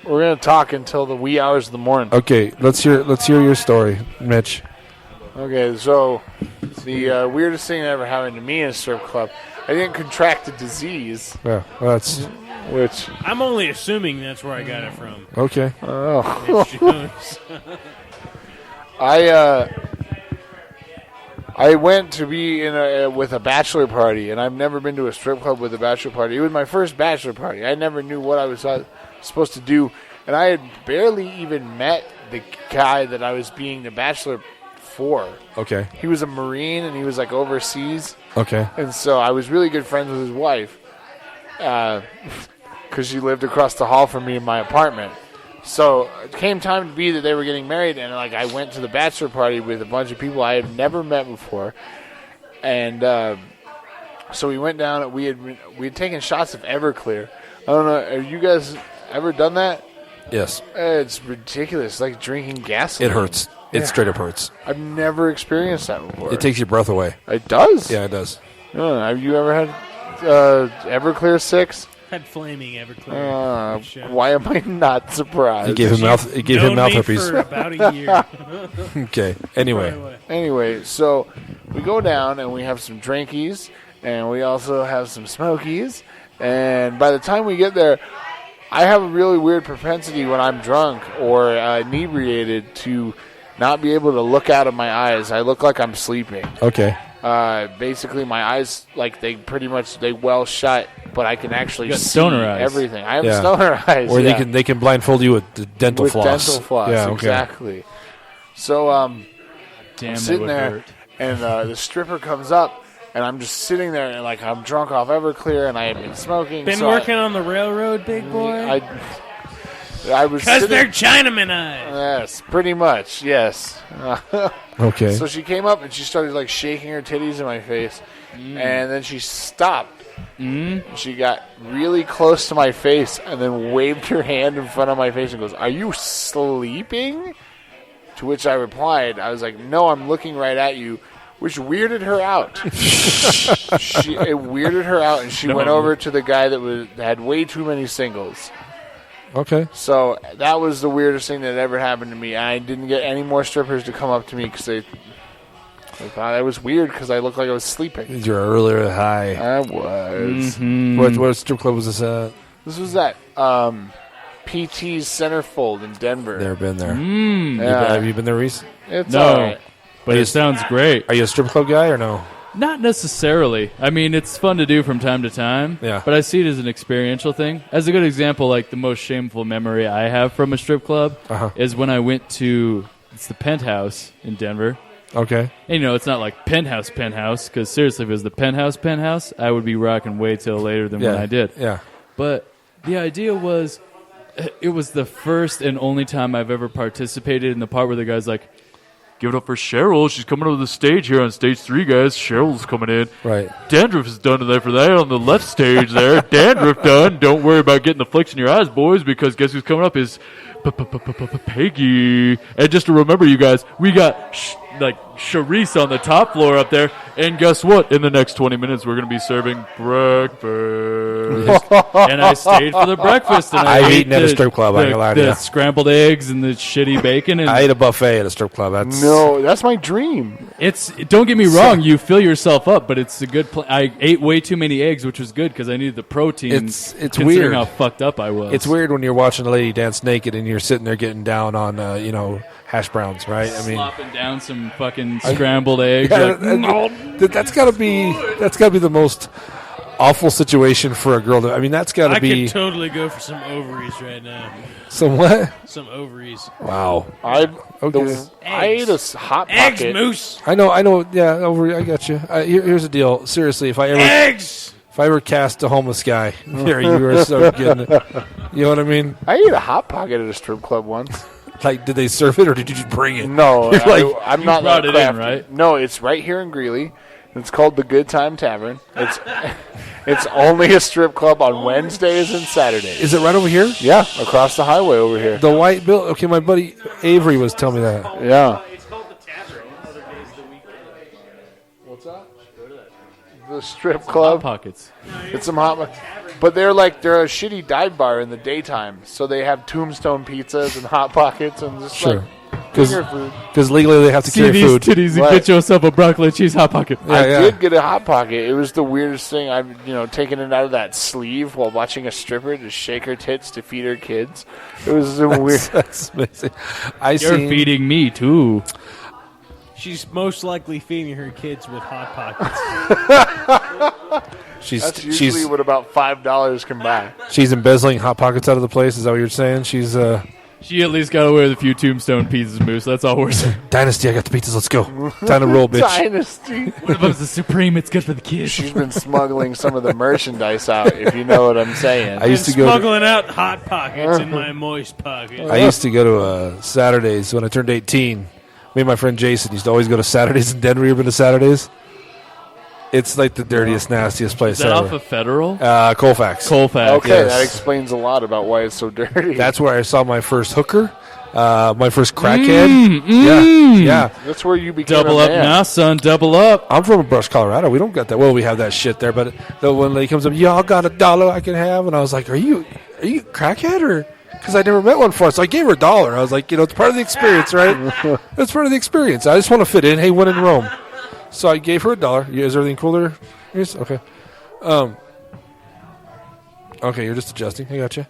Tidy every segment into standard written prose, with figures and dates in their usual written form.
gonna talk until the wee hours of the morning. Okay, let's hear your story, Mitch. Okay, so the weirdest thing that ever happened to me in a strip club, I didn't contract a disease. Yeah, well, that's which I'm only assuming that's where I got it from. okay. Oh, Mitch Jones. I went to be with a bachelor party, and I've never been to a strip club with a bachelor party. It was my first bachelor party. I never knew what I was supposed to do, and I had barely even met the guy that I was being the bachelor for. Okay. He was a Marine, and he was like overseas. Okay. And so I was really good friends with his wife because she lived across the hall from me in my apartment. So it came time to be that they were getting married, and like I went to the bachelor party with a bunch of people I had never met before, and so we went down. And we had taken shots of Everclear. I don't know. Have you guys ever done that? Yes. It's ridiculous. It's like drinking gasoline. It hurts. It straight up hurts. I've never experienced that before. It takes your breath away. It does? Yeah, it does. Have you ever had Everclear 6? Had flaming Everclear. Why am I not surprised? It gave him mouth herpes. For about a year. Okay. Anyway, so we go down and we have some drinkies, and we also have some smokies. And by the time we get there, I have a really weird propensity when I'm drunk or inebriated to not be able to look out of my eyes. I look like I'm sleeping. Okay. Basically, my eyes, like they well shut, but I can actually see stoner eyes. everything. I have stoner eyes. Or they can blindfold you with the dental floss. Dental floss, yeah, okay. exactly. So I'm sitting there, hurt. and the stripper comes up, and I'm just sitting there, and like I'm drunk off Everclear, and I have been smoking. Been working on the railroad, big boy? I was because they're Chinaman eyes. Yes, pretty much, yes. Okay. So she came up and she started like shaking her titties in my face, and then she stopped. She got really close to my face and then waved her hand in front of my face and goes, "Are you sleeping?" To which I replied, I was like, "No, I'm looking right at you," which weirded her out. It weirded her out, and she went over to the guy that had way too many singles. Okay. So that was the weirdest thing that ever happened to me. I didn't get any more strippers to come up to me because they thought I was weird because I looked like I was sleeping. You're earlier high. I was. What strip club was this at? This was at PT's Centerfold in Denver. Never been there. Yeah. Have you been there, Reese? It's No. all right. But it sounds great. Are you a strip club guy or no? Not necessarily. I mean, it's fun to do from time to time. Yeah. But I see it as an experiential thing. As a good example, like the most shameful memory I have from a strip club is when I went to the Penthouse in Denver. Okay. And, it's not like penthouse, because seriously, if it was the penthouse, I would be rocking way till later than when I did. Yeah. But the idea was, it was the first and only time I've ever participated in the part where the guy's like, "Give it up for Cheryl. She's coming over the stage here on stage 3, guys. Cheryl's coming in. Right. Dandruff is done today for that on the left stage there. Dandruff done. Don't worry about getting the flicks in your eyes, boys, because guess who's coming up is Peggy." And just to remember, you guys, we got Charisse on the top floor up there. And guess what? In the next 20 minutes, we're going to be serving breakfast. And I stayed for the breakfast. And I've eaten at a strip club. I ain't gonna lie to you. The scrambled eggs and the shitty bacon. And I ate a buffet at a strip club. That's my dream. Don't get me wrong. You fill yourself up, but it's a good. I ate way too many eggs, which was good because I needed the protein. It's considering weird how fucked up I was. It's weird when you're watching a lady dance naked and you're sitting there getting down on hash browns, right? I mean, slopping down some fucking scrambled eggs. That's got to be the most awful situation for a girl. That's got to be. I could totally go for some ovaries right now. Some what? Some ovaries. Wow. I ate a hot pocket. Eggs, moose. I know. Yeah, I got you. Here's the deal. Seriously, if I ever cast a homeless guy, there you are so getting it. You know what I mean? I ate a hot pocket at a strip club once. Like, did they serve it or did you just bring it? No, I'm not brought that it in, crafty. right? No, it's right here in Greeley. It's called the Good Time Tavern. It's only a strip club on Wednesdays and Saturdays. Is it right over here? Yeah, across the highway over here. The white bill. Okay, my buddy Avery was telling me that. Yeah. It's called the Tavern. Other days of the week. What's that? The strip club. Hot Pockets. It's some hot. But they're a shitty dive bar in the daytime, so they have Tombstone pizzas and Hot Pockets and just Sure. finger food. Because legally they have to See carry these food. titties and Right. get yourself a broccoli and cheese hot pocket. Yeah, I yeah. did get a Hot Pocket. It was the weirdest thing. I'm taking it out of that sleeve while watching a stripper just shake her tits to feed her kids. It was so weird. That's amazing. You're feeding me too. She's most likely feeding her kids with Hot Pockets. That's usually what about $5 can buy. She's embezzling Hot Pockets out of the place. Is that what you're saying? She's She at least got away with a few Tombstone pizzas, Moose. That's all we're saying. Dynasty. I got the pizzas. Let's go. Time to roll, bitch. Dynasty. One of them's the Supreme. It's good for the kids. She's been smuggling some of the merchandise out, if you know what I'm saying. I used to go. Smuggling out Hot Pockets in my moist pocket. I used to go to Saturdays when I turned 18. Me and my friend Jason used to always go to Saturdays in Denver. You ever been to Saturdays? It's like the dirtiest, nastiest place Is that ever. off of Federal? Colfax. Colfax. Okay, Yes. that explains a lot about why it's so dirty. That's where I saw my first hooker, my first crackhead. Yeah. That's where you became Double a up man. now, son. Double up. I'm from Brush, Colorado. We don't got that. Well, we have that shit there, but the one lady comes up, y'all got $1 I can have, and I was like, are you crackhead or? Because I never met one before, so I gave her $1. I was like, it's part of the experience, right? It's part of the experience. I just want to fit in. Hey, when in Rome. So I gave her $1. Is everything cool there? Yes? Okay. Okay, you're just adjusting. I got you.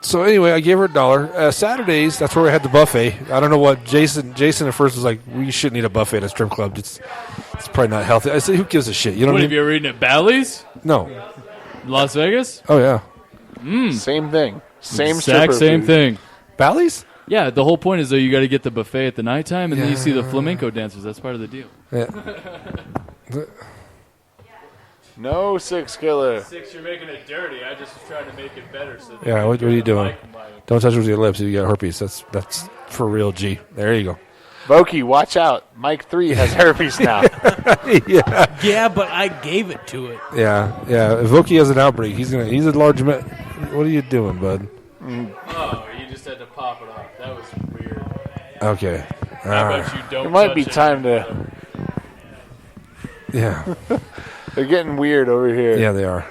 So anyway, I gave her $1. Saturdays, that's where I had the buffet. I don't know what Jason at first was like. We shouldn't eat a buffet at a strip club. It's probably not healthy. I said, who gives a shit? You know What what I have mean? you ever eaten at Bally's? No. Las Vegas? Oh yeah. Same thing. Same Exact stripper same food. thing. Bally's? Yeah, the whole point is though you got to get the buffet at the nighttime, and then you see the flamenco dancers. That's part of the deal. Yeah. No six killer. Six, you're making it dirty. I just was trying to make it better. So Yeah. What are you doing? Don't touch it with your lips if you got herpes. That's for real, G. There you go. Vokey, watch out. Mike 3 has herpes now. Yeah. Yeah, but I gave it to it. Yeah. Yeah. If Vokey has an outbreak, he's a large man. What are you doing, bud? Oh, you just had to pop it off. That was weird. Okay. How about you don't? It might be touch time to... Yeah. They're getting weird over here. Yeah, they are.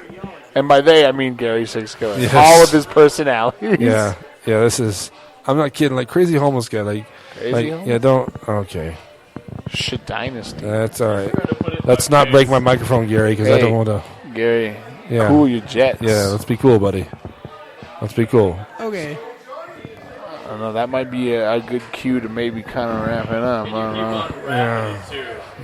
And by they, I mean Gary Six Killer. Yes. All of his personalities. Yeah. Yeah. This is. I'm not kidding. Like crazy homeless guy. Like. Crazy homeless? Yeah. Don't. Okay. Shit dynasty. That's all right. Let's not break my microphone, Gary, because I Hey. don't want to. Gary, Yeah. cool your jets. Yeah. Let's be cool, buddy. Let's be cool. Okay. I don't know. That might be a good cue to maybe kind of wrap it up. I don't know.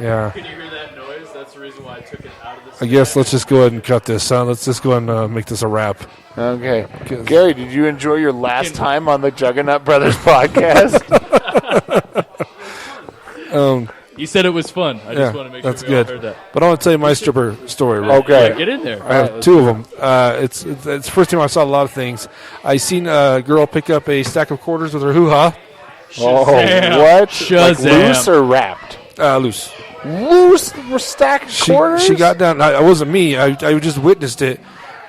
Yeah. Can you hear that noise? That's the reason why I took it out of the. I guess let's just go ahead and cut this. Let's just go ahead and make this a wrap. Okay. Gary, did you enjoy your last time on the Juggernaut Brothers podcast? You said it was fun. I Yeah, just want to make sure that's we all good. heard that. But I want to tell you my stripper story. Right? Okay. Get in there. I have two of them. It's the first time I saw a lot of things. I seen a girl pick up a stack of quarters with her hoo-ha. Oh, Shazam. what? Like Shazam. loose or wrapped? Loose. Loose stack of quarters? She got down. I wasn't me. I just witnessed it.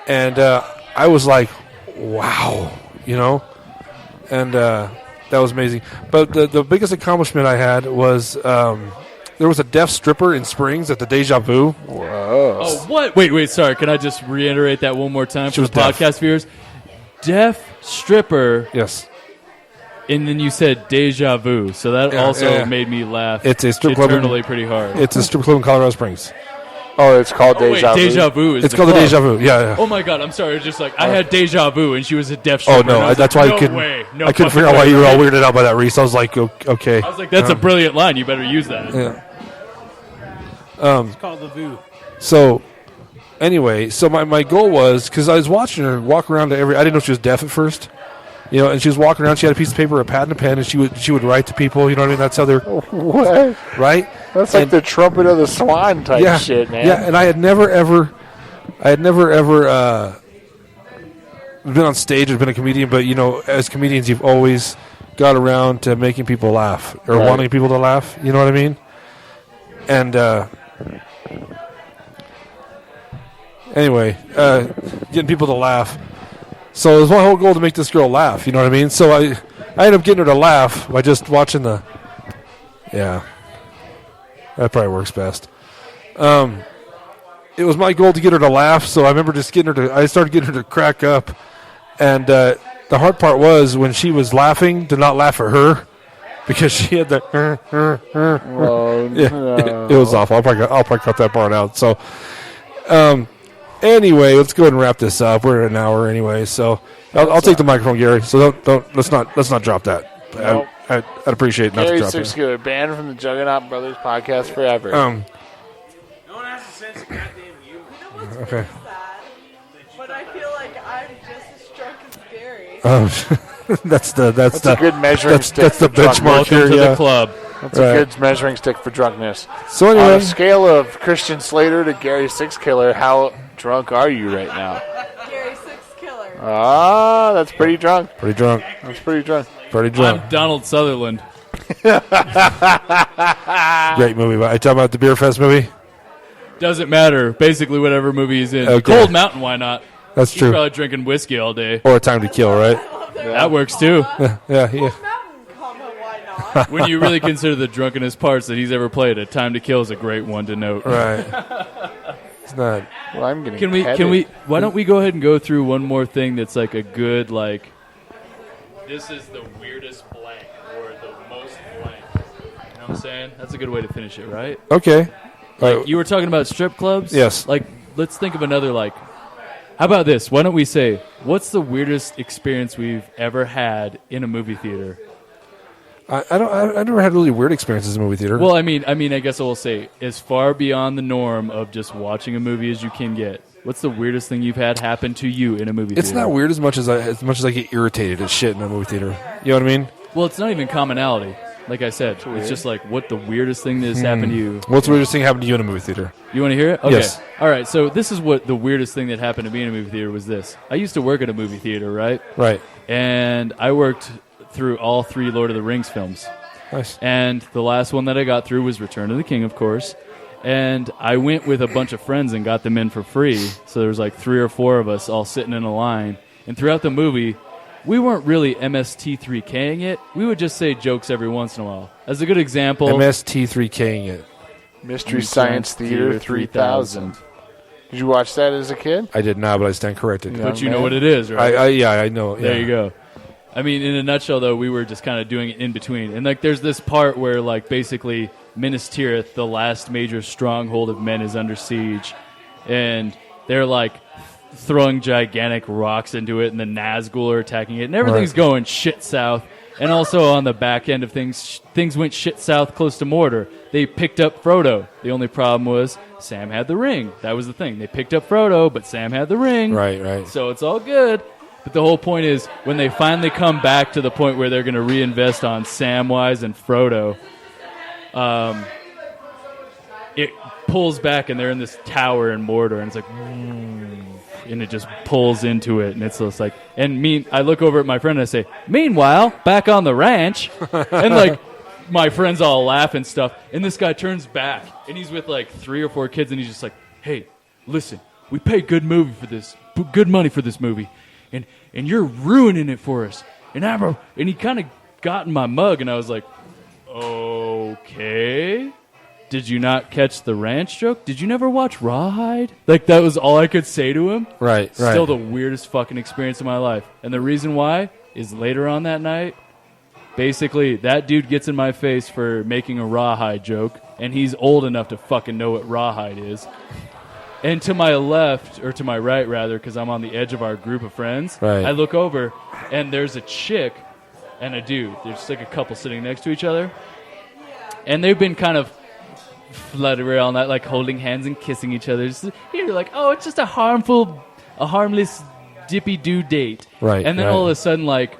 And I was like, wow. And that was amazing. But the biggest accomplishment I had was there was a deaf stripper in Springs at the Deja Vu. Whoa. Oh, what? Wait. Sorry. Can I just reiterate that one more time for was the deaf. podcast viewers? Deaf stripper, Yes. and then you said deja vu, so that Yeah, also yeah. made me laugh. It's a strip club in- eternally pretty hard. It's a strip club in Colorado Springs. Oh, it's called Oh, wait, Deja Vu. deja vu is It's the called the club. Deja Vu. Yeah. Oh my god, I'm sorry. It's just like I had deja vu, and she was a deaf Oh stripper. no, and I was that's like, why no I couldn't. way. No I couldn't fucking figure out why way. you were all weirded out by that, Reese. I was like, okay. I was like, that's a brilliant line. You better use that. Yeah. It's called the Voo. So, anyway, my goal was because I was watching her walk around to every. I didn't know she was deaf at first, and she was walking around. She had a piece of paper, a pad, and a pen, and she would write to people. You know what I mean? That's how they're What? right. That's like the trumpet of the swan type shit, man. Yeah, and I had never ever been on stage or been a comedian, but as comedians, you've always got around to making people laugh or Right. wanting people to laugh. You know what I mean? And anyway, getting people to laugh. So it was my whole goal to make this girl laugh. You know what I mean? So I ended up getting her to laugh by just watching the. Yeah, that probably works best. it was my goal to get her to laugh. So I remember just I started getting her to crack up. And the hard part was when she was laughing, to not laugh at her. Because she had that. It was awful. I'll probably cut that part out. So, anyway, let's go ahead and wrap this up. We're at an hour anyway, so I'll take the microphone, Gary. So let's not drop that. Nope. I'd appreciate not to Gary drop Six it. Killer, banned from the Juggernaut Brothers podcast forever. No one has to sense a goddamn you. Okay. Really sad, but I feel like I'm just as drunk as Gary. That's a good measuring stick. That's the for drunkenness. benchmark Welcome here. to Yeah. the club. That's a good measuring stick for drunkenness. So On a anyway, scale of Christian Slater to Gary Six Killer, how drunk are you right now? Gary Six Killer. Ah, that's pretty drunk. pretty drunk. That's pretty drunk. Pretty drunk. I'm Donald Sutherland. Great movie. Are you talking about the Beer Fest movie? Doesn't matter. Basically, whatever movie he's in. Okay. Cold Mountain, why not? That's He's true. probably drinking whiskey all day. Or A Time to Kill, right? That works too. Yeah. Mountain, why not? When you really consider the drunkenest parts that he's ever played, A Time to Kill is a great one to note. Right. It's not. Well, I'm getting Can we? Why don't we go ahead and go through one more thing that's like a good like. This is the weirdest blank or the most blank. You know what I'm saying? That's a good way to finish it, right? Okay. Like you were talking about strip clubs. Yes. Like let's think of another like. How about this? Why don't we say what's the weirdest experience we've ever had in a movie theater? I never had really weird experiences in a movie theater. Well, I mean, I guess I will say as far beyond the norm of just watching a movie as you can get. What's the weirdest thing you've had happen to you in a movie theater? it's not weird as much as I get irritated at shit in a movie theater. You know what I mean? Well, it's not even commonality. Like I said, it's just like what the weirdest thing that's happened to you. What's the weirdest thing happened to you in a movie theater? You want to hear it? Okay. Yes. All right. So this is what the weirdest thing that happened to me in a movie theater was this. I used to work at a movie theater, right? Right. And I worked through all 3 Lord of the Rings films. Nice. And the last one that I got through was Return of the King, of course. And I went with a bunch of friends and got them in for free. So there was like 3 or 4 of us all sitting in a line. And throughout the movie, we weren't really MST3K'ing it. We would just say jokes every once in a while. As a good example, MST3K'ing it. Mystery Science Theater 3000. Did you watch that as a kid? I did not, but I stand corrected. Yeah. but you know what it is, right? I know. Yeah. There you go. I mean, in a nutshell, though, we were just kind of doing it in between. And, like, there's this part where, like, basically Minas Tirith, the last major stronghold of men, is under siege. And they're, like, throwing gigantic rocks into it, and the Nazgul are attacking it. And everything's going shit south. And also on the back end of things, things went shit south close to Mordor. They picked up Frodo. The only problem was Sam had the ring. That was the thing. They picked up Frodo, but Sam had the ring. Right. So it's all good. But the whole point is, when they finally come back to the point where they're going to reinvest on Samwise and Frodo, it pulls back, and they're in this tower in Mordor, and it's like, and it just pulls into it, and it's just like, I look over at my friend and I say, meanwhile, back on the ranch, and like, my friends all laugh and stuff, and this guy turns back, and he's with like 3 or 4 kids, and he's just like, hey, listen, we paid good money for this movie. And you're ruining it for us. And he kind of got in my mug, and I was like, okay. Did you not catch the ranch joke? Did you never watch Rawhide? Like, that was all I could say to him. Right. Still the weirdest fucking experience of my life. And the reason why is later on that night, basically, that dude gets in my face for making a Rawhide joke, and he's old enough to fucking know what Rawhide is. And to my left, or to my right, rather, because I'm on the edge of our group of friends, Right. I look over, and there's a chick and a dude. There's just like a couple sitting next to each other. And they've been kind of fluttery all night, like holding hands and kissing each other. You're like, oh, it's just a harmless, dippy-doo date. Right, And then right. all of a sudden, like,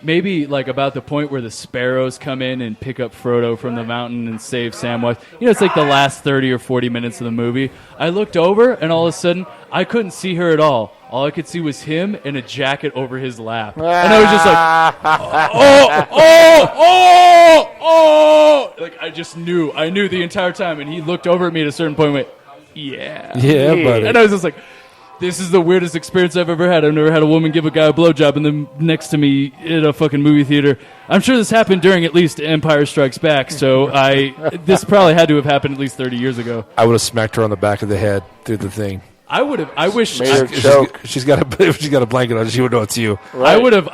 maybe like about the point where the sparrows come in and pick up Frodo from the mountain and save Samwise. You know, it's like the last 30 or 40 minutes of the movie. I looked over, and all of a sudden, I couldn't see her at all. All I could see was him and a jacket over his lap. And I was just like, oh. Like, I just knew. I knew the entire time. And he looked over at me at a certain point and went, yeah. Yeah, buddy. And I was just like, This is the weirdest experience I've ever had. I've never had a woman give a guy a blowjob and then next to me in a fucking movie theater. I'm sure this happened during at least Empire Strikes Back, so this probably had to have happened at least 30 years ago. I would have smacked her on the back of the head through the thing. I wish Made her choke. She's got a blanket on. She would know it's you. Right. I would have